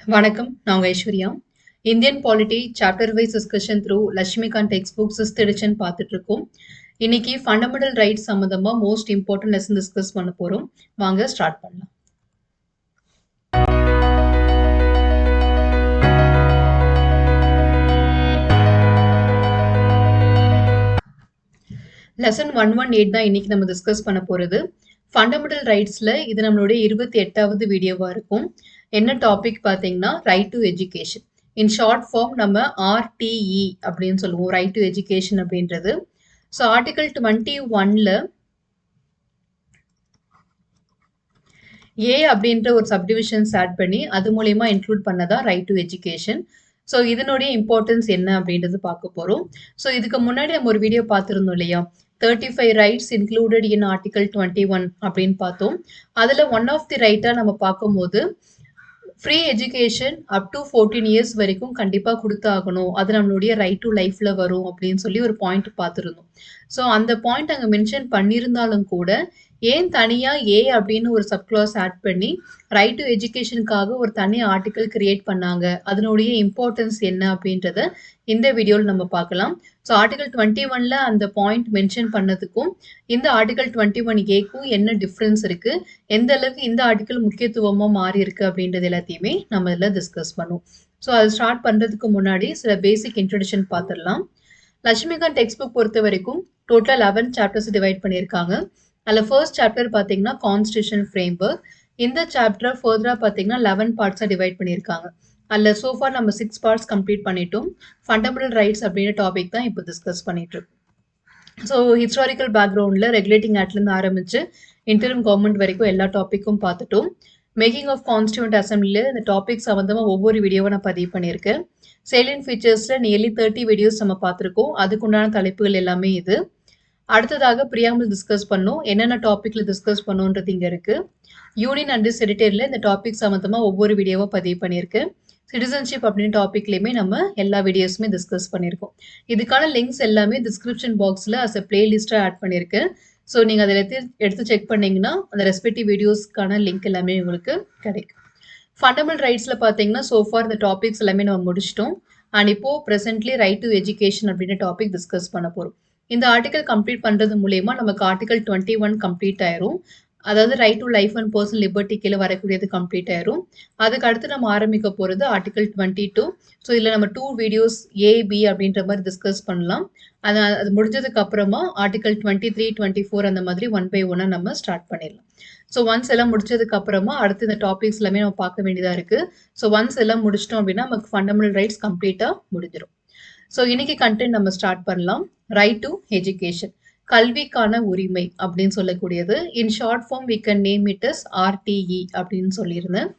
வணக்கம். நான் உங்க Aishwarya. Indian polity chapter wise discussion through Laxmikanth textbook 6th edition பார்த்துட்டு இருக்கோம். இன்னைக்கு ஃபண்டமெண்டல் ரைட்ஸ் சம்பந்தமா மோஸ்ட் இம்பார்ட்டன்ட் லெசன் டிஸ்கஸ் பண்ண போறோம். வாங்க ஸ்டார்ட் பண்ணலாம். லெசன் 118 தான் இன்னைக்கு நம்ம டிஸ்கஸ் பண்ண போறது. ஃபண்டமெண்டல் ரைட்ஸ்ல இது நம்மளுடைய 28வது வீடியோவா இருக்கும். என்ன டாபிக் பார்த்தீங்கன்னா right to education. In short form நம்ம ஆர்டிஇ அப்படின்னு சொல்லுவோம், ரைட் டு எஜுகேஷன் அப்படின்றது. ஸோ ஆர்டிகல் 21ல ஏ அப்படின்ற ஒரு சப்டிவிஷன்ஸ் ஆட் பண்ணி அது மூலயமா இன்க்ளூட் பண்ணதா ரைட் டு எஜுகேஷன். ஸோ இதனுடைய இம்பார்ட்டன்ஸ் என்ன அப்படின்றது பார்க்க போறோம். ஸோ இதுக்கு முன்னாடி நம்ம ஒரு வீடியோ பார்த்துருந்தோம் இல்லையா, 35 ரைட்ஸ் இன்க்ளூடட் இன் ஆர்டிகல் 21 அப்படின்னு பார்த்தோம். அதில் ஒன் ஆஃப் தி ரைட்டாக நம்ம பார்க்கும்போது free education up to 14 years வரைக்கும் கண்டிப்பாக கொடுத்தாகணும், அது நம்மளுடைய ரைட் டு லைஃப்பில் வரும் அப்படின்னு சொல்லி ஒரு பாயிண்ட் பார்த்துருந்தோம். ஸோ அந்த பாயிண்ட் அங்கே மென்ஷன் பண்ணியிருந்தாலும் கூட ஏன் தனியாக ஏ அப்படின்னு ஒரு சப்க்ளாஸ் ஆட் பண்ணி ரைட் டு எஜுகேஷனுக்காக ஒரு தனி ஆர்டிக்கல் கிரியேட் பண்ணாங்க, அதனுடைய இம்பார்ட்டன்ஸ் என்ன அப்படின்றத இந்த வீடியோவில் நம்ம பார்க்கலாம். ஸோ ஆர்டிகல் 21ல அந்த பாயிண்ட் மென்ஷன் பண்ணதுக்கும் இந்த ஆர்டிகல் 21A-க்கும் என்ன டிஃப்ரென்ஸ் இருக்கு, எந்த அளவுக்கு இந்த ஆர்டிகல் முக்கியத்துவமாக மாறி இருக்கு அப்படின்றது எல்லாத்தையுமே நம்ம இதில் டிஸ்கஸ் பண்ணுவோம். ஸோ அது ஸ்டார்ட் பண்ணுறதுக்கு முன்னாடி சில பேசிக் இன்ட்ரடக்ஷன் பார்த்துடலாம். லட்சுமிகாந்த் டெக்ஸ்ட் புக் பொறுத்த வரைக்கும் டோட்டல் 11 சாப்டர்ஸ் டிவைட் பண்ணியிருக்காங்க. அதில் ஃபர்ஸ்ட் சாப்டர் பார்த்தீங்கன்னா கான்ஸ்டியூஷன் ஃப்ரேம்வொர்க். இந்த சாப்டரை ஃபர்தராக பார்த்தீங்கன்னா 11 பார்ட்ஸாக டிவைட் பண்ணியிருக்காங்க. அதில் சோஃபா நம்ம 6 பார்ட்ஸ் கம்ப்ளீட் பண்ணிட்டோம். ஃபண்டமெண்டல் ரைட்ஸ் அப்படின்ற டாபிக் தான் இப்போ டிஸ்கஸ் பண்ணிட்டு இருக்கோம். ஸோ ஹிஸ்டாரிக்கல் பேக்ரவுண்டில் ரெகுலேட்டிங் ஆக்ட்லேருந்து ஆரம்பித்து இன்டரிம் கவர்மெண்ட் வரைக்கும் எல்லா டாப்பிக்கும் பார்த்துட்டோம். மேக்கிங் ஆஃப் கான்ஸ்டியூண்ட் அசம்பிளியில் இந்த டாபிக் சம்மந்தமாக ஒவ்வொரு வீடியோவை நான் பதிவு பண்ணியிருக்கேன். சேலியன்ட் ஃபீச்சர்ஸில் நியர்லி 30 வீடியோஸ் நம்ம பார்த்துருக்கோம். அதுக்குண்டான தலைப்புகள் எல்லாமே இது. அடுத்ததாக பிரியாம்பிள் டிஸ்கஸ் பண்ணோம், என்னென்ன டாப்பிக்கில் டிஸ்கஸ் பண்ணோன்றது இங்கே இருக்குது. யூனியன் அண்ட் செரிட்டரியில் இந்த டாபிக் சம்மந்தமாக ஒவ்வொரு வீடியோவை பதிவு பண்ணியிருக்கேன். சிட்டிசன்ஷிப் அப்படின்னு டாப்பிக்லேயுமே நம்ம எல்லா வீடியோஸுமே டிஸ்கஸ் பண்ணியிருக்கோம். இதுக்கான லிங்க்ஸ் எல்லாமே டிஸ்கிரிப்ஷன் பாக்ஸில் அஸ் அ பிளேலிஸ்ட்டாக ஆட் பண்ணியிருக்கேன். ஸோ நீங்கள் அதில் எடுத்து செக் பண்ணிங்கன்னா அந்த ரெஸ்பெக்டிவ் வீடியோஸ்க்கான லிங்க் எல்லாமே உங்களுக்கு கிடைக்கும். ஃபண்டமெண்டல் ரைட்ஸில் பார்த்தீங்கன்னா சோஃபார் இந்த டாபிக்ஸ் எல்லாமே நம்ம முடிச்சிட்டோம். அண்ட் இப்போது ப்ரெசென்ட்லி ரைட் டு எஜுகேஷன் அப்படின்ற டாபிக் டிஸ்கஸ் பண்ண போகிறோம். இந்த ஆர்டிகல் கம்ப்ளீட் பண்ணுறது மூலயமா நமக்கு ஆர்டிகல் 21 கம்ப்ளீட் ஆயிரும். அதாவது right to life and personal liberty கீழே வரக்கூடியது கம்ப்ளீட் ஆயிரும். அதுக்கு அடுத்து நம்ம ஆரம்பிக்க போகிறது ஆர்டிகல் 22. ஸோ இதில் நம்ம 2 வீடியோஸ் ஏபி அப்படின்ற மாதிரி டிஸ்கஸ் பண்ணலாம். அது முடிஞ்சதுக்கு அப்புறமா ஆர்டிகல் 23, 24 அந்த மாதிரி 1 by 1 நம்ம ஸ்டார்ட் பண்ணிடலாம். ஸோ ஒன்ஸ் எல்லாம் முடிச்சதுக்கு அப்புறமா அடுத்து இந்த டாபிக்ஸ் எல்லாமே நம்ம பார்க்க வேண்டியதாக இருக்குது. ஸோ ஒன்ஸ் எல்லாம் முடிச்சிட்டோம் அப்படின்னா நமக்கு ஃபண்டமெண்டல் ரைட்ஸ் கம்ப்ளீட்டாக முடிஞ்சிடும். ஸோ இன்னைக்கு கண்டென்ட் நம்ம ஸ்டார்ட் பண்ணலாம். ரைட் டு எஜுகேஷன், கல்விக்கான உரிமை அப்படின்னு சொல்லக்கூடியது. In short form we can name it as RTE அப்படின்னு சொல்லியிருந்தேன்.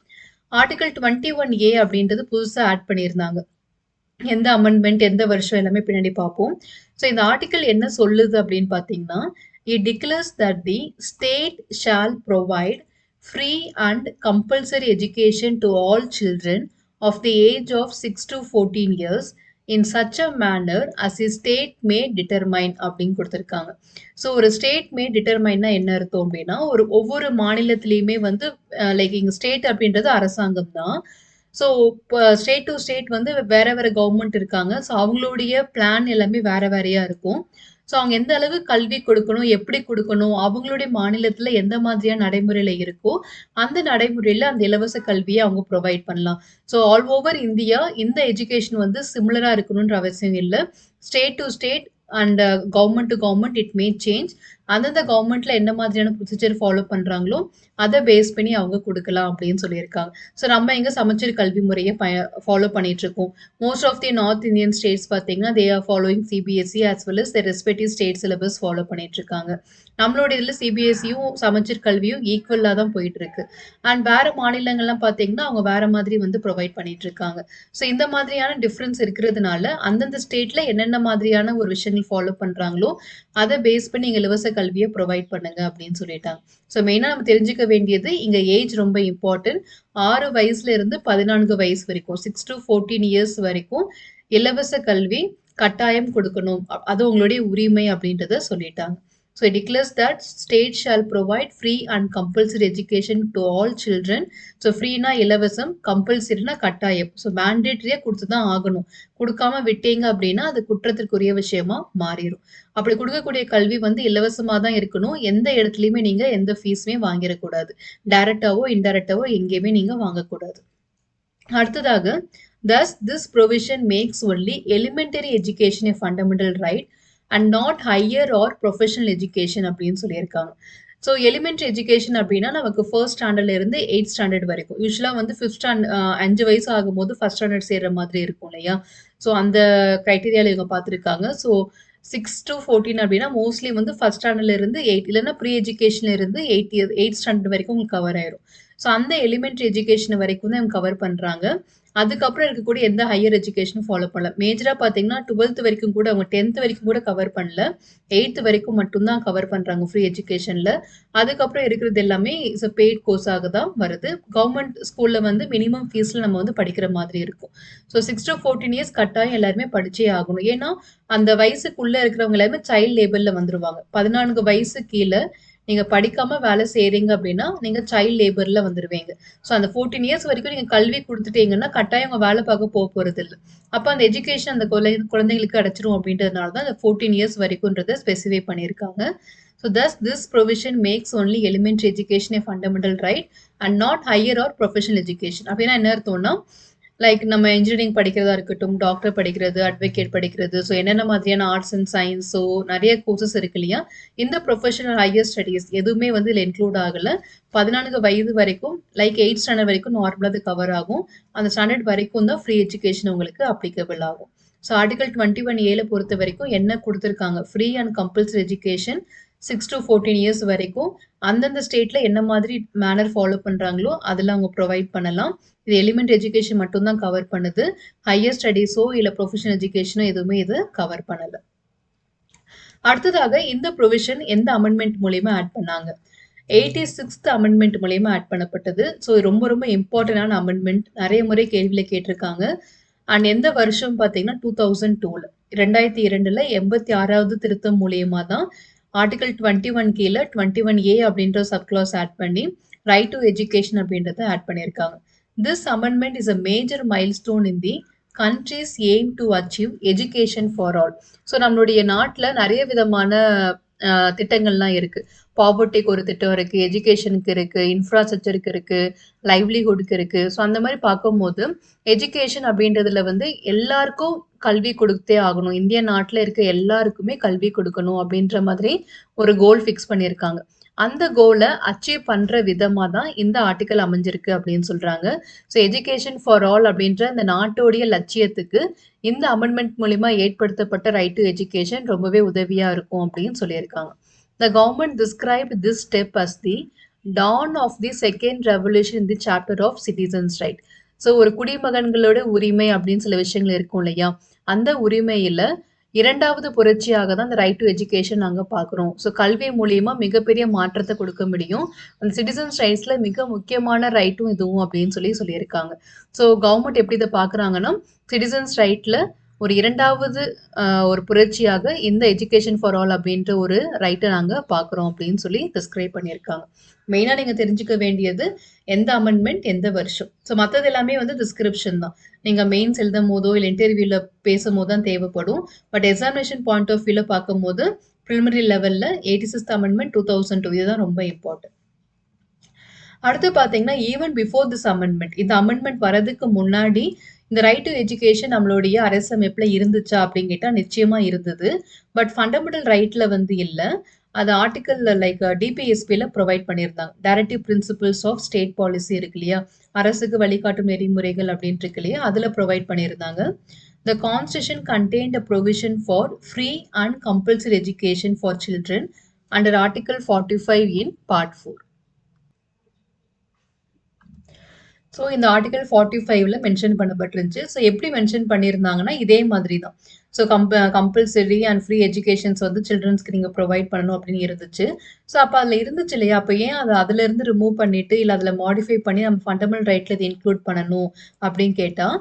ஆர்டிகல் 21A அப்படின்றது புதுசாக ஆட் பண்ணியிருந்தாங்க. எந்த அமெண்ட்மெண்ட், எந்த வருஷம் எல்லாமே பின்னாடி பார்ப்போம். ஸோ இந்த ஆர்டிகல் என்ன சொல்லுது அப்படின்னு பார்த்தீங்கன்னா, it declares that the state shall provide free and compulsory education to all children of the age of 6 to 14 years in such a manner as a state may determine அப்படின்னு கொடுத்துருக்காங்க. So ஒரு state மே டிட்டர்மைன்னா என்ன அர்த்தம் அப்படின்னா, ஒவ்வொரு மாநிலத்திலையுமே வந்து like இங்கே state அப்படின்றது அரசாங்கம் தான். ஸோ இப்போ ஸ்டேட் டு ஸ்டேட் வந்து வேற வேற கவர்மெண்ட் இருக்காங்க. ஸோ அவங்களுடைய பிளான் எல்லாமே வேற வேறையா இருக்கும். ஸோ அவங்க எந்த அளவு கல்வி கொடுக்கணும், எப்படி கொடுக்கணும், அவங்களுடைய மாநிலத்தில் எந்த மாதிரியான நடைமுறையில் இருக்கோ அந்த நடைமுறையில் அந்த இலவச கல்வியை அவங்க ப்ரொவைட் பண்ணலாம். ஸோ ஆல் ஓவர் இந்தியா இந்த எஜுகேஷன் வந்து சிமிலராக இருக்கணுன்ற அவசியம் இல்லை. State to state and government to government it may change. அந்தந்த கவர்மெண்ட்டில் என்ன மாதிரியான ப்ரொசீஜர் ஃபாலோ பண்ணுறாங்களோ அதை பேஸ் பண்ணி அவங்க கொடுக்கலாம் அப்படின்னு சொல்லியிருக்காங்க. ஸோ நம்ம எங்கே சமச்சீர் கல்வி முறையை ஃபாலோ பண்ணிட்டு இருக்கோம். Most of the north Indian states பார்த்தீங்கன்னா they are following CBSE as well as the respective state syllabus follow பண்ணிட்டு இருக்காங்க. நம்மளோட இதில் சிபிஎஸ்சியும் சமச்சீர் கல்வியும் ஈக்குவலாக தான் போயிட்டு இருக்கு. அண்ட் வேற மாநிலங்கள்லாம் பார்த்தீங்கன்னா அவங்க வேற மாதிரி வந்து ப்ரொவைட் பண்ணிட்டு இருக்காங்க. ஸோ இந்த மாதிரியான டிஃப்ரென்ஸ் இருக்கிறதுனால அந்தந்த ஸ்டேட்ல என்னென்ன மாதிரியான ஒரு விஷயங்கள் ஃபாலோ பண்றாங்களோ அதை பேஸ் பண்ணி இங்க இலவச கல்வியை ப்ரொவைட் பண்ணுங்க அப்படின்னு சொல்லிட்டாங்க. ஸோ மெயினாக நம்ம தெரிஞ்சுக்க வேண்டியது இங்க ஏஜ் ரொம்ப இம்பார்ட்டன்ட். 6 வயசுல இருந்து 14 வயசு வரைக்கும் 6 to 14 years வரைக்கும் இலவச கல்வி கட்டாயம் கொடுக்கணும், அது உங்களுடைய உரிமை அப்படின்றத சொல்லிட்டாங்க. So it declares that state shall provide free and compulsory education to all children. So ஃப்ரீனா இலவசம், கம்பல்சரினா கட்டாயம். ஸோ மேண்டேட்டரியா கொடுத்து தான் ஆகணும். கொடுக்காம விட்டீங்க அப்படின்னா அது குற்றத்திற்குரிய விஷயமா மாறிடும். அப்படி கொடுக்கக்கூடிய கல்வி வந்து இலவசமா தான் இருக்கணும். எந்த இடத்துலயுமே நீங்க எந்த ஃபீஸுமே வாங்கிடக்கூடாது. டைரக்டாவோ இன்டைரக்டாவோ எங்கேயுமே நீங்க வாங்கக்கூடாது. அடுத்ததாக, thus this provision makes only elementary education a fundamental right and not higher or professional education அப்படின்னு சொல்லியிருக்காங்க. ஸோ எலிமெண்ட்ரி எஜுகேஷன் அப்படின்னா நமக்கு ஃபர்ஸ்ட் ஸ்டாண்டர்ட்ல இருந்து 8th ஸ்டாண்டர்ட் வரைக்கும். யூஸ்வலாக வந்து 5 வயசு ஆகும்போது ஃபர்ஸ்ட் ஸ்டாண்டர்ட் சேர்ற மாதிரி இருக்கும் இல்லையா? ஸோ அந்த கிரைட்டீரியாவில் இவங்க பார்த்துருக்காங்க. ஸோ 6 to 14 அப்படின்னா மோஸ்ட்லி வந்து ஃபர்ஸ்ட் ஸ்டாண்டர்ட்ல இருந்து 8 இல்லைன்னா ப்ரீ எஜுகேஷன்ல இருந்து 8th ஸ்டாண்டர்ட் வரைக்கும் உங்களுக்கு கவர் ஆயிரும். ஸோ அந்த எலிமெண்ட்ரி எஜுகேஷன் வரைக்கும் தான் இவங்க கவர் பண்றாங்க. அதுக்கப்புறம் இருக்கக்கூடிய எந்த ஹையர் எஜுகேஷனும் ஃபாலோ பண்ணல. மேஜரா பார்த்தீங்கன்னா 12th வரைக்கும் கூட அவங்க 10th வரைக்கும் கூட கவர் பண்ணல. 8th வரைக்கும் மட்டும்தான் கவர் பண்றாங்க ஃப்ரீ எஜுகேஷன்ல. அதுக்கப்புறம் இருக்கிறது எல்லாமே இட்ஸ் அ பெய்ட் கோர்ஸாக தான் வருது. கவர்மெண்ட் ஸ்கூல்ல வந்து மினிமம் ஃபீஸ்ல நம்ம வந்து படிக்கிற மாதிரி இருக்கும். ஸோ 6 to 14 இயர்ஸ் கட்டாயம் எல்லாருமே படிச்சே ஆகணும். ஏன்னா அந்த வயசுக்குள்ள இருக்கிறவங்க எல்லாருமே சைல்ட் லேபர்ல வந்துருவாங்க. 14 வயசு கீழே நீங்க படிக்காம வேலை செய்றீங்க அப்படின்னா நீங்க சைல்ட் லேபர்ல வந்துருவீங்க. ஸோ அந்த 14 இயர்ஸ் வரைக்கும் நீங்க கல்வி கொடுத்துட்டீங்கன்னா கட்டாயம் அவங்க வேலை பார்க்க போறது இல்லை. அப்ப அந்த எஜுகேஷன் அந்த குழந்தைங்களுக்கு கிடைச்சிரும் அப்படின்றதுனால தான் அந்த 14 இயர்ஸ் வரைக்கும்ன்றதை ஸ்பெசிஃபை பண்ணியிருக்காங்க. So thus this provision makes only elementary education a fundamental right and not higher or professional education. அப்படின்னா என்ன அர்த்தம்னா லைக் நம்ம இன்ஜினியரிங் படிக்கிறதா இருக்கட்டும், டாக்டர் படிக்கிறது, அட்வொகேட் படிக்கிறது, ஸோ என்னென்ன மாதிரியான ஆர்ட்ஸ் அண்ட் சயின்ஸ், ஸோ நிறைய கோர்சஸ் இருக்கு இல்லையா? இந்த ப்ரொஃபஷனல் ஹையர் ஸ்டடீஸ் எதுவுமே வந்து இதில் இன்க்ளூட் ஆகலை. 14 வயது வரைக்கும் லைக் 8th ஸ்டாண்டர்ட் வரைக்கும் நார்மலாக அது கவர் ஆகும். அந்த ஸ்டாண்டர்ட் வரைக்கும் தான் ஃப்ரீ எஜுகேஷன் உங்களுக்கு அப்ளிகபிள் ஆகும். ஸோ ஆர்டிகல் 21A பொறுத்த வரைக்கும் என்ன கொடுத்துருக்காங்க? Free and compulsory education 6 to 14 years வரைக்கும் அந்தந்த ஸ்டேட்ல என்ன மாதிரி மேனர் ஃபாலோ பண்றாங்களோ அதில் அவங்க ப்ரொவைட் பண்ணலாம். இது எலிமெண்ட் எஜுகேஷன் மட்டும் தான் கவர் பண்ணுது. ஹையர் ஸ்டடீஸோ இல்ல ப்ரொஃபஷனல் எஜுகேஷனோ எதுவுமே இது கவர் பண்ணல. அடுத்ததாக இந்த ப்ரொவிஷன் எந்த அமெண்ட்மெண்ட் மூலியமா ஆட் பண்ணாங்க? 86th அமெண்ட்மெண்ட் மூலியமா ஆட் பண்ணப்பட்டது. ஸோ ரொம்ப ரொம்ப இம்பார்ட்டன்டான அமெண்ட்மெண்ட். நிறைய முறை கேள்வியில கேட்டிருக்காங்க. அண்ட் எந்த வருஷம் பார்த்தீங்கன்னா 2002ல 2002ல 86வது திருத்தம் மூலியமா தான் ஆர்டிகல் 21 கீழே 21A அப்படின்ற சப்க்ளாஸ் ஆட் பண்ணி ரைட் டு எஜுகேஷன் அப்படின்றத ஆட் பண்ணியிருக்காங்க. This amendment is a major milestone in the country's aim to achieve education for all. So நம்மளுடைய நாட்டில் நிறைய விதமான திட்டங்கள்லாம் இருக்கு. பாவர்ட்டிக்கு ஒரு திட்டம் இருக்கு, எஜுகேஷனுக்கு இருக்கு, இன்ஃப்ராஸ்ட்ரக்சருக்கு இருக்கு, லைவ்லிஹுட்க்கு இருக்கு. ஸோ அந்த மாதிரி பார்க்கும்போது எஜுகேஷன் அப்படின்றதுல வந்து எல்லாருக்கும் கல்வி கொடுத்தே ஆகணும். இந்திய நாட்டில் இருக்க எல்லாருக்குமே கல்வி கொடுக்கணும் அப்படின்ற மாதிரி ஒரு கோல் ஃபிக்ஸ் பண்ணியிருக்காங்க. அந்த கோலை அச்சீவ் பண்ற விதமா தான் இந்த ஆர்டிக்கல் அமைஞ்சிருக்கு அப்படின்னு சொல்றாங்க. ஸோ எஜுகேஷன் ஃபார் ஆல் அப்படின்ற இந்த நாட்டோடைய லட்சியத்துக்கு இந்த அமெண்ட்மெண்ட் மூலியமா ஏற்படுத்தப்பட்ட ரைட் டு எஜுகேஷன் ரொம்பவே உதவியா இருக்கும் அப்படின்னு சொல்லியிருக்காங்க. The government described this step as the dawn of the second revolution in the chapter of citizens' right. So ஒரு குடிமகன்களோட உரிமை அப்படின்னு சில விஷயங்கள் இருக்கும் இல்லையா? அந்த உரிமையில இரண்டாவது புரட்சியாக தான் இந்த ரைட் டு எஜுகேஷன் நாங்கள் பார்க்குறோம். ஸோ கல்வி மூலியமா மிகப்பெரிய மாற்றத்தை கொடுக்க முடியும். அந்த சிட்டிசன்ஸ் ரைட்ஸ்ல மிக முக்கியமான ரைட்டும் இதுவும் அப்படின்னு சொல்லியிருக்காங்க. ஸோ கவர்மெண்ட் எப்படி இதை பார்க்குறாங்கன்னா சிட்டிசன்ஸ் ரைட்ல ஒரு இரண்டாவது ஒரு புரட்சியாக இந்த எஜுகேஷன் ஃபார் ஆல் அப்படின்ற ஒரு ரைட்டை நாங்கள் பார்க்குறோம் அப்படின்னு சொல்லி டிஸ்கிரைப் பண்ணியிருக்காங்க. மெயினாக நீங்கள் தெரிஞ்சுக்க வேண்டியது எந்த அமெண்ட்மெண்ட் எந்த வருஷம். ஸோ மற்றது எல்லாமே வந்து டிஸ்கிரிப்ஷன் தான். நீங்கள் மெயின்ஸ் எழுதும் போதோ இல்லை இன்டர்வியூவில் பேசும் போது தான் தேவைப்படும். பட் எக்ஸாமினேஷன் பாயிண்ட் ஆஃப் வியூவில் பார்க்கும்போது ப்ரிலிமினரி லெவலில் 86th அமெண்ட்மெண்ட் 2002 இதுதான் ரொம்ப இம்பார்ட்டன்ட். அடுத்து பார்த்தீங்கன்னா ஈவன் பிஃபோர் திஸ் அமெண்ட்மெண்ட், இந்த அமெண்ட்மெண்ட் வரதுக்கு முன்னாடி இந்த ரைட் டு எஜுகேஷன் நம்மளுடைய அரசமைப்புல இருந்துச்சா அப்படின்னு கேட்டால் நிச்சயமா இருந்தது. பட் ஃபண்டமெண்டல் ரைட்ல வந்து இல்லை. அது ஆர்டிக்கல் லைக் டிபிஎஸ்பியில் ப்ரொவைட் பண்ணியிருந்தாங்க. Directive principles of state policy இருக்கு இல்லையா? அரசுக்கு வழிகாட்டும் நெறிமுறைகள் அப்படின்ட்டு இருக்கு இல்லையா? அதில் ப்ரொவைட் பண்ணியிருந்தாங்க. The Constitution contained a provision for free and compulsory education for children under Article 45 in Part 4. So இந்த ஆர்டிகல் 45ல மென்ஷன் பண்ணப்பட்டிருந்துச்சு. ஸோ எப்படி மென்ஷன் பண்ணியிருந்தாங்கன்னா இதே மாதிரி தான். So compulsory and free educations வந்து சில்ட்ரன்ஸ்க்கு நீங்கள் ப்ரொவைட் பண்ணணும் அப்படின்னு இருந்துச்சு. ஸோ அப்போ அதில் இருந்துச்சு இல்லையா? அப்போ ஏன் அதை அதிலேருந்து ரிமூவ் பண்ணிட்டு இல்லை அதில் மாடிஃபை பண்ணி நம்ம ஃபண்டமெண்டல் ரைட்டில் இதை இன்க்ளூட் பண்ணணும் அப்படின்னு கேட்டால்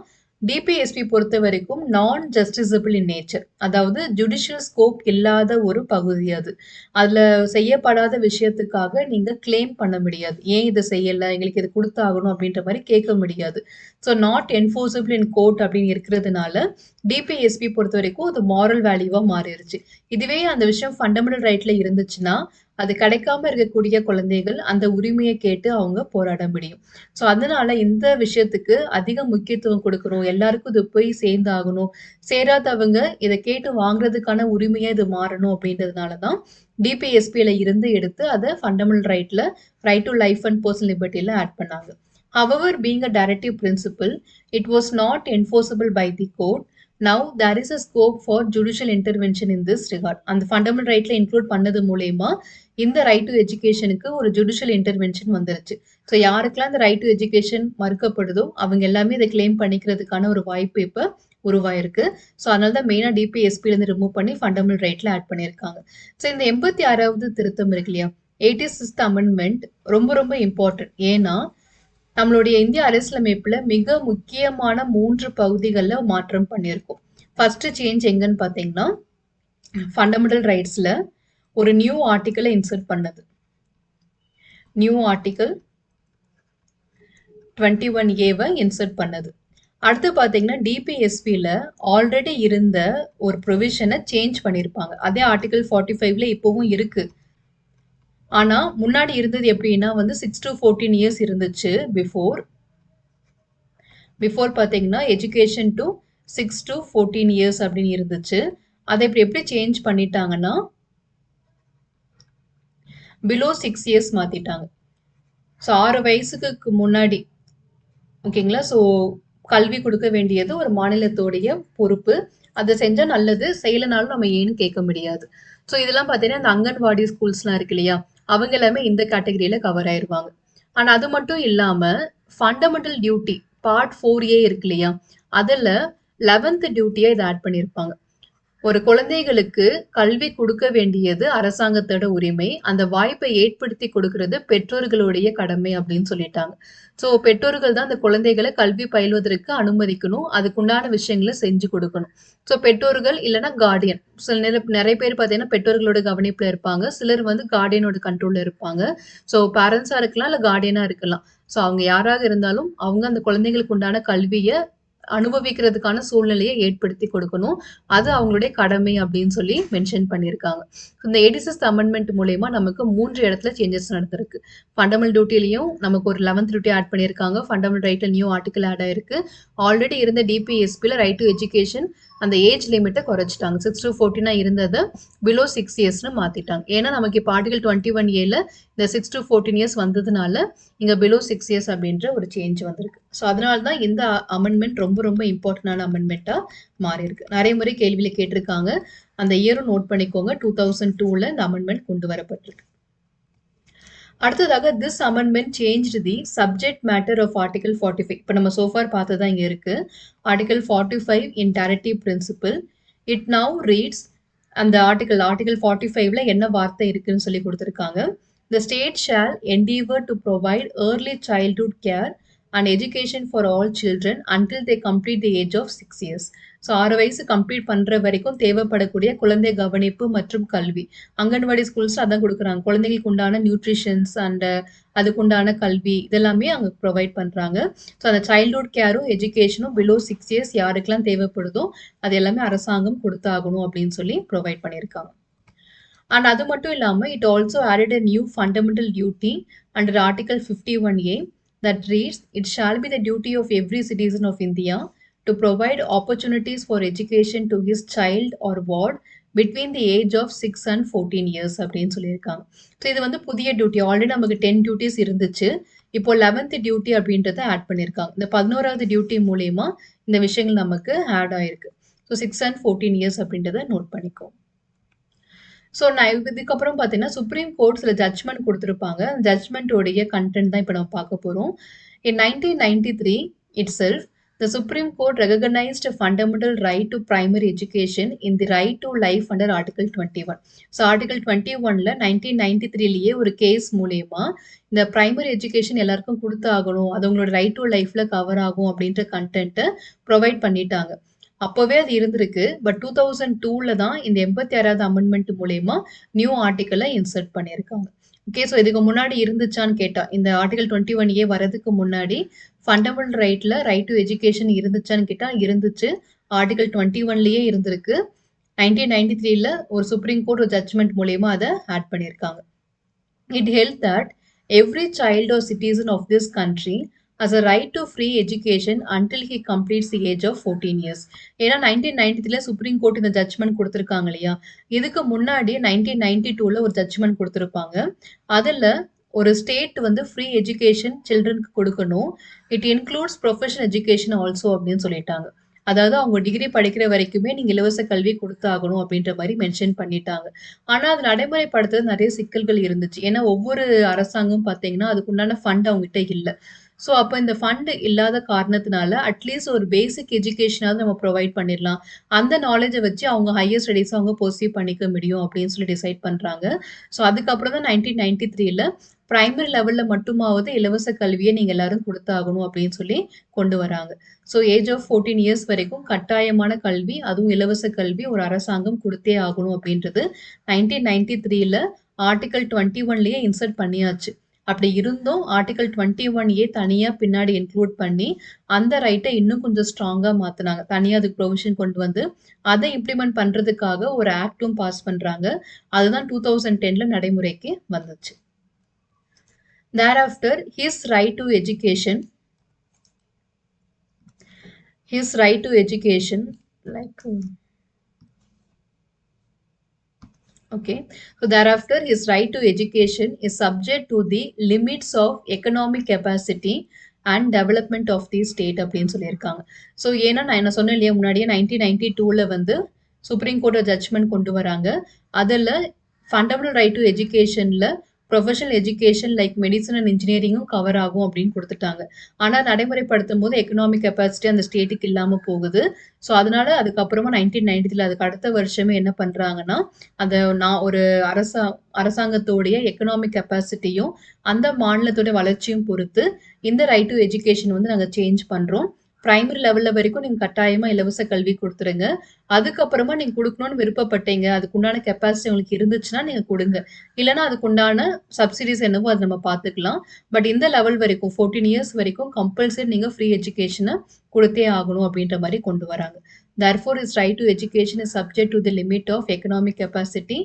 டிபிஎஸ்பி பொறுத்த வரைக்கும் நான் ஜஸ்டிசபிள் இன் நேச்சர், அதாவது ஜுடிஷியல் ஸ்கோப் இல்லாத ஒரு பகுதி அது. அதுல செய்யப்படாத விஷயத்துக்காக நீங்க கிளைம் பண்ண முடியாது. ஏன் இதை செய்யல, எங்களுக்கு இது கொடுத்தாகணும் அப்படின்ற மாதிரி கேட்க முடியாது. So not enforceable in court அப்படின்னு இருக்கிறதுனால டிபிஎஸ்பி பொறுத்த வரைக்கும் அது மாரல் வேல்யூவா மாறிடுச்சு. இதுவே அந்த விஷயம் ஃபண்டமெண்டல் ரைட்ல இருந்துச்சுன்னா அது கிடைக்காம இருக்கக்கூடிய குழந்தைகள் அந்த உரிமையை கேட்டு அவங்க போராட முடியும். ஸோ அதனால இந்த விஷயத்துக்கு அதிக முக்கியத்துவம் கொடுக்கணும், எல்லாருக்கும் இது போய் சேர்ந்தாகணும், சேராதவங்க இதை கேட்டு வாங்குறதுக்கான உரிமையை இது மாறணும் அப்படின்றதுனால தான் டிபிஎஸ்பியில இருந்து எடுத்து அதை ஃபண்டமெண்டல் ரைட்ல right to life and personal லிபர்ட்டில ஆட் பண்ணாங்க. However, being a directive principle, it was not enforceable by the court. Now there is a scope for judicial intervention in this regard. அந்த ஃபண்டமெண்டல் ரைட்ல include பண்ணது மூலயமா இந்த right to எஜுகேஷனுக்கு ஒரு judicial intervention வந்துருச்சு. So யாருக்கெல்லாம் இந்த ரைட் டு எஜுகேஷன் மறுக்கப்படுதோ அவங்க எல்லாமே இதை கிளைம் பண்ணிக்கிறதுக்கான ஒரு வாய்ப்பு இப்போ உருவாயிருக்கு. ஸோ அதனால தான் மெயினாக டிபிஎஸ்பிலேருந்து ரிமூவ் பண்ணி ஃபண்டமெண்டல் ரைட்ல ஆட் பண்ணியிருக்காங்க. ஸோ இந்த 86வது திருத்தம் இருக்கு இல்லையா, 86th அமெண்ட்மெண்ட் ரொம்ப ரொம்ப இம்பார்ட்டன்ட். ஏன்னா நம்மளுடைய இந்திய அரசியலமைப்புல மிக முக்கியமான 3 பகுதிகளில் மாற்றம் பண்ணியிருக்கோம். ஃபர்ஸ்ட் சேஞ்ச் எங்கன்னு பார்த்தீங்கன்னா ஃபண்டமெண்டல் ரைட்ஸ்ல ஒரு நியூ ஆர்டிக்கலை இன்சர்ட் பண்ணது. நியூ ஆர்டிக்கல் 21A இன்சர்ட் பண்ணது. அடுத்து பார்த்தீங்கன்னா டிபிஎஸ்பியில் ஆல்ரெடி இருந்த ஒரு ப்ரொவிஷனை சேஞ்ச் பண்ணியிருப்பாங்க. அதே ஆர்டிக்கல் 45ல இப்போவும் இருக்கு. ஆனா முன்னாடி இருந்தது எப்படின்னா வந்து 6 to 14 years இருந்துச்சு பிஃபோர் பார்த்தீங்கன்னா எஜுகேஷன் டு 6 to 14 years அப்படின்னு இருந்துச்சு. அதை இப்படி எப்படி சேஞ்ச் பண்ணிட்டாங்கன்னா பிலோ 6 years மாத்திட்டாங்க. ஸோ 6 வயசுக்கு முன்னாடி, ஓகேங்களா, ஸோ கல்வி கொடுக்க வேண்டியது ஒரு மாநிலத்தோடைய பொறுப்பு. அதை செஞ்சா நல்லது, செய்யலனாலும் நம்ம ஏன்னு கேட்க முடியாது. ஸோ இதெல்லாம் பார்த்தீங்கன்னா இந்த அங்கன்வாடி ஸ்கூல்ஸ்லாம் இருக்கு இல்லையா, அவங்க எல்லாமே இந்த கேட்டகரியில கவர் ஆயிருவாங்க. ஆனா அது மட்டும் இல்லாம ஃபண்டமெண்டல் டியூட்டி பார்ட் 4A இருக்கு இல்லையா, அதுல 11th டியூட்டியை இதை ஆட் பண்ணியிருப்பாங்க. ஒரு குழந்தைகளுக்கு கல்வி கொடுக்க வேண்டியது அரசாங்கத்தோட உரிமை, அந்த வாய்ப்பை ஏற்படுத்தி கொடுக்கறது பெற்றோர்களுடைய கடமை அப்படின்னு சொல்லிட்டாங்க. ஸோ பெற்றோர்கள் தான் அந்த குழந்தைகளை கல்வி பயில்வதற்கு அனுமதிக்கணும், அதுக்குண்டான விஷயங்களை செஞ்சு கொடுக்கணும். ஸோ பெற்றோர்கள் இல்லைன்னா கார்டியன், நிறைய பேர் பார்த்தீங்கன்னா பெற்றோர்களோட கவனிப்புல இருப்பாங்க, சிலர் வந்து கார்டியனோட கண்ட்ரோல்ல இருப்பாங்க. ஸோ பேரண்ட்ஸா இருக்கலாம், இல்லை கார்டியனா இருக்கலாம். ஸோ அவங்க யாராக இருந்தாலும் அவங்க அந்த குழந்தைகளுக்கு உண்டான கல்வியை அனுபவிக்கிறதுக்கான சூழ்நிலையை ஏற்படுத்தி கொடுக்கணும், அது அவங்களுடைய கடமை அப்படின்னு சொல்லி மென்ஷன் பண்ணியிருக்காங்க. இந்த 86th அமெண்ட்மெண்ட் மூலயமா நமக்கு 3 இடத்துல சேஞ்சஸ் நடந்திருக்கு. ஃபண்டமெண்டல் டியூட்டிலையும் நமக்கு ஒரு 11th டியூட்டி ஆட் பண்ணியிருக்காங்க, ஃபண்டமெண்டல் ரைட்ல நியூ ஆர்டிக்கல் ஆட் ஆயிருக்கு. ஆல்ரெடி இருந்த டிபிஎஸ்பியில் ரைட் டு எஜுகேஷன் அந்த ஏஜ் லிமிட்டை குறைச்சிட்டாங்க, 6 to 14 இருந்ததை பிலோ 6 yearsனு மாத்திட்டாங்க. ஏன்னா நமக்கு இப்போ ஆர்டிகல் 21Aல இந்த 6 to 14 years வந்ததுனால இங்க பிலோ 6 years அப்படின்ற ஒரு சேஞ்ச் வந்திருக்கு. ஸோ அதனால தான் இந்த அமெண்ட்மெண்ட் ரொம்ப ரொம்ப இம்பார்ட்டன்டான அமெண்ட்மெண்ட்டா மாறி இருக்கு. நிறைய முறை கேள்வியில கேட்டிருக்காங்க, அந்த இயரும் நோட் பண்ணிக்கோங்க. 2002ல இந்த அமெண்ட்மெண்ட் கொண்டு வரப்பட்டிருக்கு. அடுத்ததாக this amendment changed the subject matter of article 45. இப்போ நம்ம சோஃபார் பார்த்ததா இங்கே இருக்கு. Article 45 in directive principle it now reads, அந்த ஆர்டிகல் 45ல என்ன வார்த்தை இருக்குன்னு சொல்லி கொடுத்துருக்காங்க. The state shall endeavor to provide early childhood care and education for all children until they complete the age of 6 years. So 6 வயசு கம்ப்ளீட் பண்ணுற வரைக்கும் தேவைப்படக்கூடிய குழந்தை கவனிப்பு மற்றும் கல்வி அங்கன்வாடி ஸ்கூல்ஸ் அதான் கொடுக்குறாங்க. குழந்தைகளுக்கு உண்டான நியூட்ரிஷன்ஸ் அண்ட் அதுக்குண்டான கல்வி இதெல்லாமே அங்கே ப்ரொவைட் பண்ணுறாங்க. ஸோ அந்த சைல்ட்ஹுட் கேரும் எஜுகேஷனும் பிலோ 6 years யாருக்கெல்லாம் தேவைப்படுதோ அது எல்லாமே அரசாங்கம் கொடுத்தாகணும் அப்படின்னு சொல்லி ப்ரொவைட் பண்ணியிருக்காங்க. And அது மட்டும் இல்லாம it also added a new fundamental duty under Article 51A that reads, it shall be the duty of every citizen of India to provide opportunities for education to his child or ward between the age of 6 and 14 years அப்படின்னு சொல்லியிருக்காங்க. So இது வந்து புதிய duty, already நமக்கு 10 duties இருந்துச்சு, இப்போ 11th duty அப்படின்றத add பண்ணியிருக்காங்க. இந்த 11வது டியூட்டி மூலயமா இந்த விஷயங்கள் நமக்கு ஆட் ஆயிருக்கு. ஸோ 6 and 14 years அப்படின்றத நோட் பண்ணிக்கோ. ஸோ நான் இதுக்கப்புறம் பார்த்தீங்கன்னா சுப்ரீம் கோர்ட் சில ஜட்ஜ்மெண்ட் கொடுத்துருப்பாங்க. ஜட்ஜ்மெண்ட்டோடைய கண்டென்ட் தான் இப்போ நம்ம பார்க்க போகிறோம். In 1993 itself, The Supreme Court recognized a fundamental right to primary education in the right to life under Article 21. So Article 21ல 1993லயே ஒரு கேஸ் மூலியமா இந்த பிரைமரி எஜுகேஷன் எல்லாருக்கும் கொடுத்து ஆகணும், அது உங்களோட ரைட் டு லைஃப்ல கவர் ஆகும் அப்படின்ற கண்டென்ட்டை ப்ரொவைட் பண்ணிட்டாங்க. அப்போவே அது இருந்திருக்கு. பட் 2002ல தான் இந்த 86வது அமெண்ட்மெண்ட் மூலியமா நியூ ஆர்டிக்கலை இன்சர்ட் பண்ணியிருக்காங்க. ஓகே, ஸோ இதுக்கு முன்னாடி இருந்துச்சான்னு கேட்டா, இந்த ஆர்டிகல் 21A வரதுக்கு முன்னாடி ஃபண்டமெண்டல் ரைட்ல ரைட் டு எஜுகேஷன் இருந்துச்சான்னு கேட்டா இருந்துச்சு. ஆர்டிகல் 21லயே இருந்திருக்கு. 1993ல ஒரு சுப்ரீம் கோர்ட் ஒரு ஜட்ஜ்மெண்ட் மூலியமா அதை ஆட் பண்ணியிருக்காங்க. It held that every child or citizen of this country as a right to free education until he completes the age of 14 years. ஏன்னா 1993ல supreme court இந்த ஜட்ஜ்மெண்ட் கொடுத்துருக்காங்க இல்லையா, இதுக்கு முன்னாடி 1992ல ஒரு ஜட்ஜ்மெண்ட் கொடுத்துருப்பாங்க. அதில் ஒரு ஸ்டேட் வந்து ஃப்ரீ எஜுகேஷன் சில்ட்ரனுக்கு கொடுக்கணும், it includes professional education also அப்படின்னு சொல்லிட்டாங்க. அதாவது அவங்க டிகிரி படிக்கிற வரைக்குமே நீங்கள் இலவச கல்வி கொடுத்தாகணும் அப்படின்ற மாதிரி மென்ஷன் பண்ணிட்டாங்க. ஆனால் அது நடைமுறைப்படுத்துறது நிறைய சிக்கல்கள் இருந்துச்சு. ஏன்னா ஒவ்வொரு அரசாங்கம் பார்த்தீங்கன்னா அதுக்குண்டான ஃபண்ட் அவங்ககிட்ட இல்லை. ஸோ அப்போ இந்த ஃபண்டு இல்லாத காரணத்தினால அட்லீஸ்ட் ஒரு பேசிக் எஜுகேஷனாவது நம்ம ப்ரொவைட் பண்ணிடலாம், அந்த நாலேஜை வச்சு அவங்க ஹையர் ஸ்டடீஸை அவங்க பர்சீவ் பண்ணிக்க முடியும் அப்படின்னு சொல்லி டிசைட் பண்ணுறாங்க. ஸோ அதுக்கப்புறம் தான் 1993ல பிரைமரி லெவலில் மட்டுமாவது இலவச கல்வியை நீங்கள் எல்லாரும் கொடுத்தாகணும் அப்படின்னு சொல்லி கொண்டு வராங்க. ஸோ ஏஜ் ஆஃப் 14 இயர்ஸ் வரைக்கும் கட்டாயமான கல்வி, அதுவும் இலவச கல்வி ஒரு அரசாங்கம் கொடுத்தே ஆகணும் அப்படின்றது 1993ல ஆர்டிகல் 21லயே இன்சர்ட் பண்ணியாச்சு. அப்படி இருந்தும் ஆர்டிகல் 21A தனியாக பின்னாடி இன்க்ளூட் பண்ணி அந்த ரைட்டை இன்னும் கொஞ்சம் ஸ்ட்ராங்காக மாற்றினாங்க. தனியாக அதுக்கு ப்ரொவிஷன் கொண்டு வந்து அதை இம்ப்ளிமெண்ட் பண்ணுறதுக்காக ஒரு ஆக்டும் பாஸ் பண்ணுறாங்க. அதுதான் 2010ல நடைமுறைக்கு வந்துச்சு. Thereafter, his right to education, okay, so thereafter his right to education is subject to the limits of economic capacity and development of the state அப்படின்னு சொல்லியிருக்காங்க. ஸோ ஏன்னா நான் என்ன சொன்னேன் இல்லையா முன்னாடியே 1992ல வந்து சுப்ரீம் கோர்ட் ஜட்ஜ்மெண்ட் கொண்டு வராங்க. அதில் ஃபண்டமெண்டல் ரைட் டு எஜுகேஷனில் professional education like medicine and இன்ஜினியரிங்கும் கவர் ஆகும் அப்படின்னு கொடுத்துட்டாங்க. ஆனால் நடைமுறைப்படுத்தும் போது எக்கனாமிக் கெப்பாசிட்டி அந்த ஸ்டேட்டுக்கு இல்லாமல் போகுது. ஸோ அதனால அதுக்கப்புறமா 1993ல அதுக்கு அடுத்த வருஷமே என்ன பண்ணுறாங்கன்னா, அந்த ஒரு அரசாங்கத்தோடைய எக்கனாமிக் கெப்பாசிட்டியும் அந்த மாநிலத்தோட வளர்ச்சியும் பொறுத்து இந்த ரைட் டு எஜுகேஷன் வந்து நாங்கள் சேஞ்ச் பண்ணுறோம். பிரைமரி லெவலில் வரைக்கும் நீங்கள் கட்டாயமாக இலவச கல்வி கொடுத்துருங்க, அதுக்கப்புறமா நீங்கள் கொடுக்கணும்னு விருப்பப்பட்டீங்க, அதுக்குண்டான கெப்பாசிட்டி உங்களுக்கு இருந்துச்சுன்னா நீங்கள் கொடுங்க, இல்லைனா அதுக்குண்டான சப்சிடிஸ் என்னவோ அதை நம்ம பார்த்துக்கலாம். பட் இந்த லெவல் வரைக்கும் 14 இயர்ஸ் வரைக்கும் கம்பல்சரி நீங்கள் ஃப்ரீ எஜுகேஷனை கொடுத்தே ஆகணும் அப்படின்ற மாதிரி கொண்டு வராங்க. Therefore, his right to education is subject to the limit of economic capacity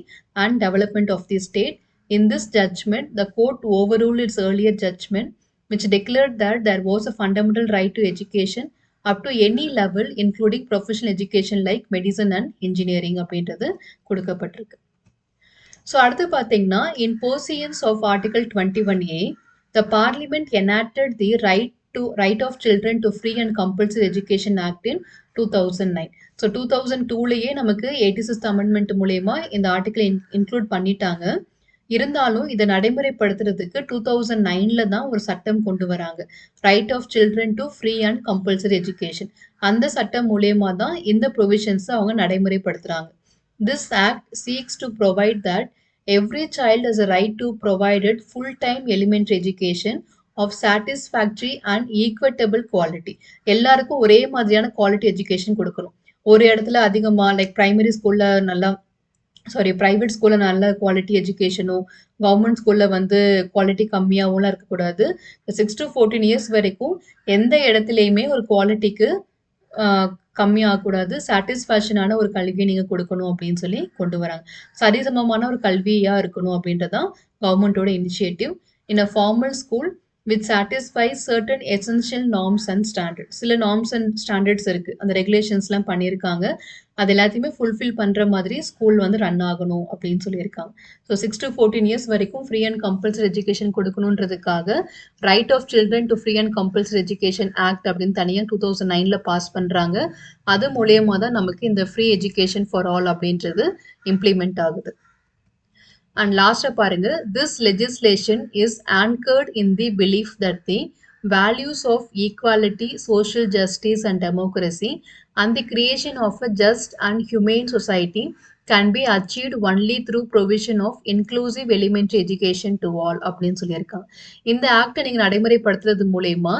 and development of the state. In this judgment, the court overruled its earlier judgment, which declared that there was a fundamental right to education up to any level, including professional education like medicine and engineering அப்படின்றது கொடுக்கப்பட்டிருக்கு. So அடுத்து பார்த்தீங்கன்னா, in pursuance of Article 21A, the Parliament enacted the right of children to free and compulsory education act in 2009. So 2002லயே நமக்கு 86th amendment மூலயமா இந்த ஆர்டிக்கலை include பண்ணிட்டாங்க. இருந்தாலும் இதை நடைமுறைப்படுத்துறதுக்கு 2009ல தான் ஒரு சட்டம் கொண்டு வராங்க, right of children to free and compulsory education. அந்த சட்டம் மூலயமா தான் இந்த ப்ரொவிஷன்ஸை அவங்க நடைமுறைப்படுத்துறாங்க. This act seeks to provide that every child has a right to provided full time elementary education of satisfactory and equitable quality. எல்லாருக்கும் ஒரே மாதிரியான குவாலிட்டி எஜுகேஷன் கொடுக்கணும். ஒரு இடத்துல அதிகமாக லைக் ப்ரைவேட் ஸ்கூலில் நல்ல குவாலிட்டி எஜுகேஷனும், கவர்மெண்ட் ஸ்கூலில் வந்து குவாலிட்டி கம்மியாகவும்லாம் இருக்கக்கூடாது. 6 to 14 இயர்ஸ் வரைக்கும் எந்த இடத்துலையுமே ஒரு குவாலிட்டிக்கு கம்மியாகக்கூடாது, சாட்டிஸ்ஃபேக்ஷனான ஒரு கல்வியை நீங்கள் கொடுக்கணும் அப்படின்னு சொல்லி கொண்டு வராங்க. சரிசமமான ஒரு கல்வியாக இருக்கணும் அப்படின்றதான் கவர்மெண்ட்டோட initiative. In a formal school which satisfies certain essential norms and standards. சில நார்ம்ஸ் அண்ட் ஸ்டாண்டர்ட்ஸ் இருக்குது, அந்த ரெகுலேஷன்ஸ்லாம் பண்ணியிருக்காங்க. அது எல்லாத்தையுமே ஃபுல்ஃபில் பண்ணுற மாதிரி ஸ்கூல் வந்து ரன் ஆகணும் அப்படின்னு சொல்லியிருக்காங்க. ஸோ 6 to 14 இயர்ஸ் வரைக்கும் ஃப்ரீ அண்ட் கம்பல்சரி எஜுகேஷன் கொடுக்கணுன்றதுக்காக right of children to free and compulsory education act அப்படின்னு தனியாக 2009ல பாஸ் பண்ணுறாங்க. அது மூலயமா தான் நமக்கு இந்த ஃப்ரீ எஜுகேஷன் ஃபார் ஆல் அப்படின்றது இம்ப்ளிமெண்ட் ஆகுது. And last பாருங்க, this legislation is anchored in the belief that the values of equality, social justice and democracy and the creation of a just and humane society can be achieved only through provision of inclusive elementary education to all அப்படின்னு சொல்லியிருக்காங்க. இந்த ஆக்டை நீங்க நடைமுறைப்படுத்துறது மூலயமா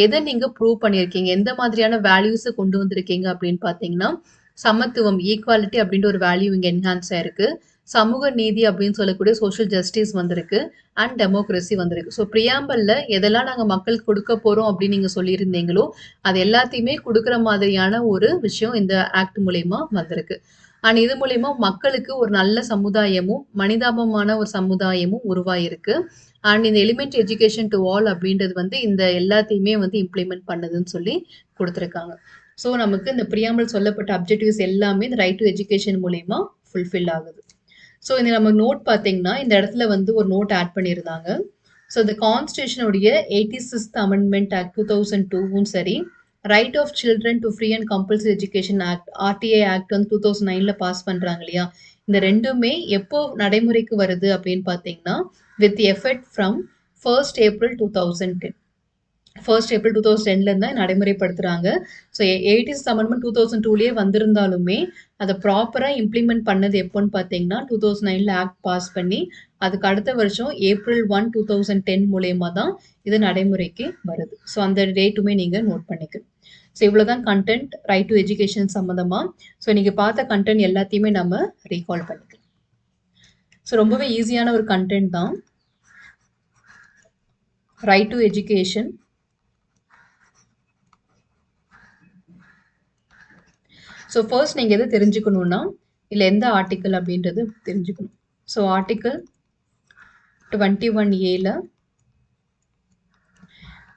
எதை நீங்க prove பண்ணியிருக்கீங்க, எந்த மாதிரியான வேல்யூஸை கொண்டு வந்திருக்கீங்க அப்படின்னு பார்த்தீங்கன்னா, சமத்துவம் ஈக்குவாலிட்டி அப்படின்ற ஒரு வேல்யூ இங்கே என்ஹான்ஸ் ஆயிருக்கு, சமூக நீதி அப்படின்னு சொல்லக்கூடிய சோஷியல் ஜஸ்டிஸ் வந்திருக்கு அண்ட் டெமோக்ரஸி வந்திருக்கு. ஸோ ப்ரியாம்பலில் எதெல்லாம் நாங்கள் மக்களுக்கு கொடுக்க போகிறோம் அப்படின்னு நீங்கள் சொல்லியிருந்தீங்களோ அது எல்லாத்தையுமே கொடுக்குற மாதிரியான ஒரு விஷயம் இந்த ஆக்ட் மூலயமா வந்திருக்கு. அண்ட் இது மூலயமா மக்களுக்கு ஒரு நல்ல சமுதாயமும் மனிதாபமான ஒரு சமுதாயமும் உருவாயிருக்கு. அண்ட் இந்த எலிமெண்ட்ரி எஜுகேஷன் டு ஆல் அப்படின்றது வந்து இந்த எல்லாத்தையுமே வந்து இம்ப்ளிமெண்ட் பண்ணுதுன்னு சொல்லி கொடுத்துருக்காங்க. ஸோ நமக்கு இந்த ப்ரியாம்பல் சொல்லப்பட்ட அப்ஜெக்டிவ்ஸ் எல்லாமே இந்த ரைட் டு எஜுகேஷன் மூலயமா ஃபுல்ஃபில் ஆகுது. ஸோ இந்த நம்ம நோட் பார்த்தீங்கன்னா இந்த இடத்துல வந்து ஒரு நோட் ஆட் பண்ணியிருந்தாங்க. ஸோ இந்த கான்ஸ்டியூஷனுடைய 86th அமெண்ட்மெண்ட் ஆக்ட் 2002வும் சரி, right of children to free and compulsory education act RTI act வந்து 2009ல் பாஸ் பண்ணுறாங்க இல்லையா, இந்த ரெண்டுமே எப்போ நடைமுறைக்கு வருது அப்படின்னு பார்த்தீங்கன்னா with effect from 1st April 2010. 1st April 2010ல தான் நடைமுறைப்படுத்துகிறாங்க. ஸோ 86th அமெண்ட்மெண்ட் 2002லேயே வந்திருந்தாலுமே அதை ப்ராப்பராக இம்ப்ளிமெண்ட் பண்ணது எப்போன்னு பார்த்தீங்கன்னா 2009ல் ஆக்ட் பாஸ் பண்ணி அதுக்கு அடுத்த வருஷம் April 1, 2010 மூலயமா தான் இது நடைமுறைக்கு வருது. ஸோ அந்த டேட்டுமே நீங்கள் நோட் பண்ணிக்கணும். ஸோ இவ்வளோதான் கண்டென்ட் ரைட் டு எஜுகேஷன் சம்மந்தமாக. ஸோ நீங்கள் பார்த்த கண்டென்ட் எல்லாத்தையுமே நம்ம ரீகால் பண்ணிக்கலாம். ஸோ ரொம்பவே ஈஸியான ஒரு கண்டென்ட் தான் right to education. So first நீங்கள் எது தெரிஞ்சுக்கணுன்னா இல்லை எந்த ஆர்டிக்கல் அப்படின்றது தெரிஞ்சுக்கணும். So article 21A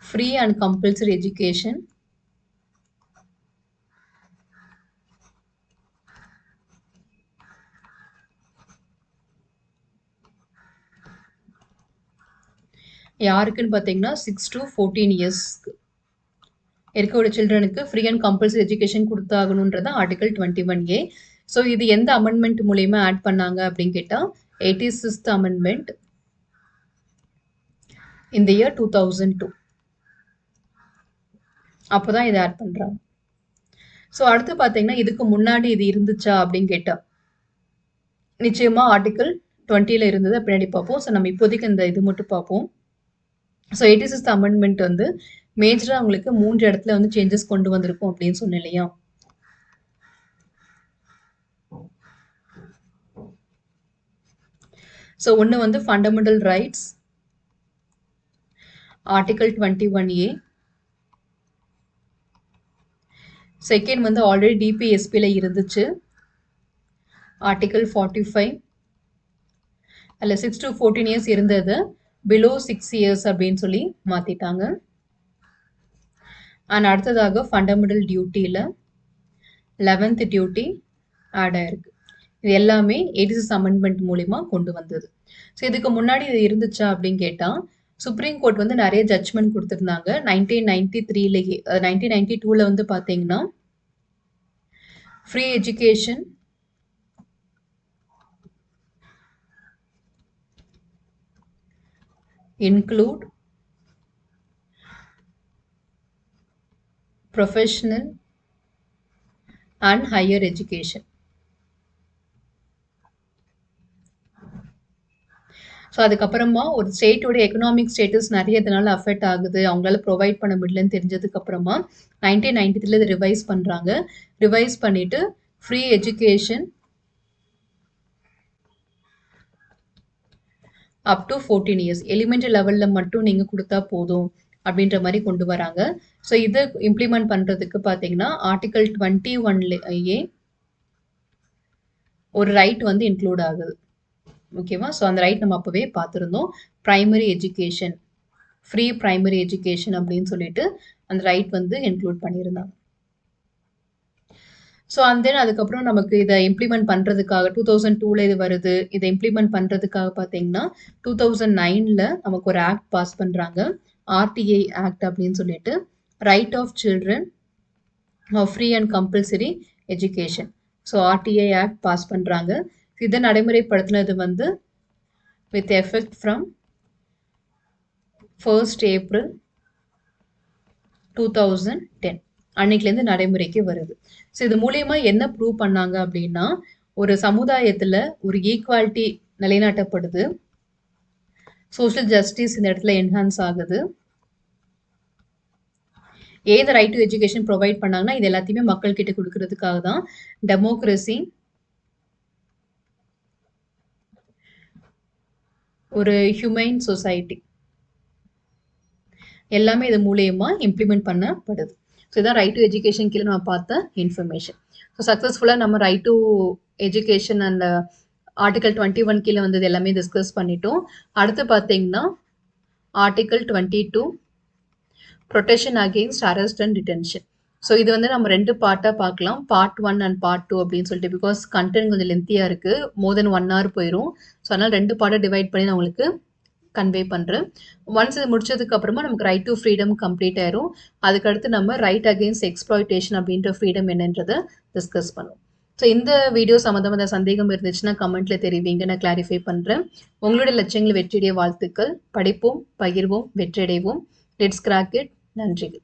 free and compulsory education யாருக்குன்னு பார்த்தீங்கன்னா 6 to 14 இயர்ஸ்க்கு இருக்கக்கூடிய சில்ட்ரனுக்கு ஃப்ரீ அண்ட் கம்பல்சரி எஜுகேஷன் கொடுத்தாகணுன்றது ஆர்டிகல் 21A. ஸோ இது எந்த அமெண்ட்மெண்ட் மூலயமா ஆட் பண்ணாங்க அப்படின்னு கேட்டால் 86th அமெண்ட்மெண்ட் இந்த இயர் 2002 அப்போ தான் இதை ஆட் பண்ணுறாங்க. ஸோ அடுத்து பார்த்தீங்கன்னா இதுக்கு முன்னாடி இது இருந்துச்சா அப்படின்னு கேட்டால் நிச்சயமாக ஆர்டிகல் 20ல் இருந்தது, பின்னாடி பார்ப்போம். ஸோ நம்ம இப்போதைக்கு இந்த இது மட்டும் பார்ப்போம். ஸோ 86th அமெண்ட்மெண்ட் வந்து மேஜராக உங்களுக்கு 3 இடத்துல வந்து சேஞ்சஸ் கொண்டு வந்திருக்கும் அப்படின்னு சொன்னேன் இல்லையா. ஸோ ஒன்று வந்து fundamental rights article 21A. Second வந்து ஆல்ரெடி டிபிஎஸ்பியில் இருந்துச்சு ஆர்டிகல் 45. அதில் 6 to 14 இயர்ஸ் இருந்தது பிலோ 6 இயர்ஸ் அப்படின்னு சொல்லி மாற்றிட்டாங்க. அண்ட் அடுத்ததாக ஃபண்டமெண்டல் டியூட்டியில் 11th டியூட்டி ஆட் ஆயிருக்கு. இது எல்லாமே 86th அமெண்ட்மெண்ட் மூலிமா கொண்டு வந்தது. ஸோ இதுக்கு முன்னாடி இது இருந்துச்சா அப்படின்னு கேட்டால் சுப்ரீம் கோர்ட் வந்து நிறைய ஜட்ஜ்மெண்ட் கொடுத்துருந்தாங்க. 1993லேயே 1992ல் வந்து பார்த்தீங்கன்னா free education include professional and higher education. So அதுக்கப்புறமா ஒரு ஸ்டேட்டோட எக்கனாமிக் ஸ்டேட்டஸ் நிறைய இதனால அஃபெக்ட் ஆகுது, அவங்களால ப்ரொவைட் பண்ண முடியலன்னு தெரிஞ்சதுக்கப்புறமா 1993 இதை ரிவைஸ் பண்ணுறாங்க. ரிவைஸ் பண்ணிவிட்டு free education up to 14 years elementary லெவலில் மட்டும் நீங்கள் கொடுத்தா போதும் அப்படின்ற மாதிரி கொண்டு வராங்க. ஸோ இதை இம்ப்ளிமெண்ட் பண்ணுறதுக்கு பார்த்தீங்கன்னா ஆர்டிகல் 21A ஒரு ரைட் வந்து இன்க்ளூட் ஆகுது. ஓகேவா. ஸோ அந்த ரைட் நம்ம அப்போவே பார்த்துருந்தோம். Primary education free primary education அப்படின்னு சொல்லிட்டு அந்த ரைட் வந்து இன்க்ளூட் பண்ணியிருந்தாங்க. ஸோ அண்ட் தென் அதுக்கப்புறம் நமக்கு இதை இம்ப்ளிமெண்ட் பண்ணுறதுக்காக 2002ல் இது வருது. இதை இம்ப்ளிமெண்ட் பண்ணுறதுக்காக பார்த்தீங்கன்னா 2009ல் நமக்கு ஒரு ஆக்ட் பாஸ் பண்ணுறாங்க, RTI ஆக்ட் அப்படின்னு சொல்லிட்டு right of children free and compulsory education. So RTI act pass பண்ணுறாங்க. இதை நடைமுறைப்படுத்தினது வந்து with effect from 1st April 2010 அன்னைக்குலேருந்து நடைமுறைக்கு வருது. ஸோ இது மூலியமா என்ன ப்ரூவ் பண்ணாங்க அப்படின்னா, ஒரு சமுதாயத்துல ஒரு ஈக்குவாலிட்டி நிலைநாட்டப்படுது. சோஷியல் ஜஸ்டிஸ் இந்த இடத்துல என்ஹான்ஸ் ஆகுது. ஏன் இந்த ரைட் டு எஜுகேஷன் ப்ரொவைட் பண்ணாங்கன்னா, இது எல்லாத்தையுமே மக்கள் கிட்ட குடுக்குறதுக்காக தான். டெமோக்ரஸி, ஒரு ஹியூமன் சொசைட்டி எல்லாமே இது மூலியமா இம்ப்ளிமெண்ட் பண்ணப்படுது. ஸோ இதான் ரைட் டு எஜுகேஷன் கீழே நம்ம பார்த்த இன்ஃபர்மேஷன். ஸோ சக்ஸஸ்ஃபுல்லாக நம்ம right to education and article 21 கீழே வந்தது எல்லாமே டிஸ்கஸ் பண்ணிட்டோம். அடுத்து பார்த்தீங்கன்னா article 22 protection against arrest and detention. So இது வந்து நம்ம 2 பார்ட்டாக பார்க்கலாம். பார்ட் 1 அண்ட் பார்ட் 2 அப்படின்னு சொல்லிட்டு. பிகாஸ் கண்டென்ட் கொஞ்சம் லென்த்தியாக இருக்குது. மோர் தென் 1 hour போயிடும். ஸோ அதனால் 2 பார்ட்டாக டிவைட் பண்ணி நான் உங்களுக்கு கன்வே பண்ணுறேன். ஒன்ஸ் இது முடிச்சதுக்கு அப்புறமா நமக்கு ரைட் டு ஃப்ரீடம் கம்ப்ளீட் ஆயிரும். அதுக்கடுத்து நம்ம ரைட் அகெயின்ஸ்ட் எக்ஸ்ப்ளாய்டேஷன் அப்படின்ற ஃப்ரீடம் என்னன்றதை டிஸ்கஸ் பண்ணுவோம். ஸோ இந்த வீடியோ சம்மந்தமான சந்தேகம் இருந்துச்சுன்னா கமெண்ட்ல தெரிவிங்க, நான் கிளாரிஃபை பண்ணுறேன். உங்களுடைய லட்சியங்களை வெற்றியடைய வாழ்த்துக்கள். படிப்போம், பகிர்வோம், வெற்றியடைவோம். Let's crack it. நன்றிகள்.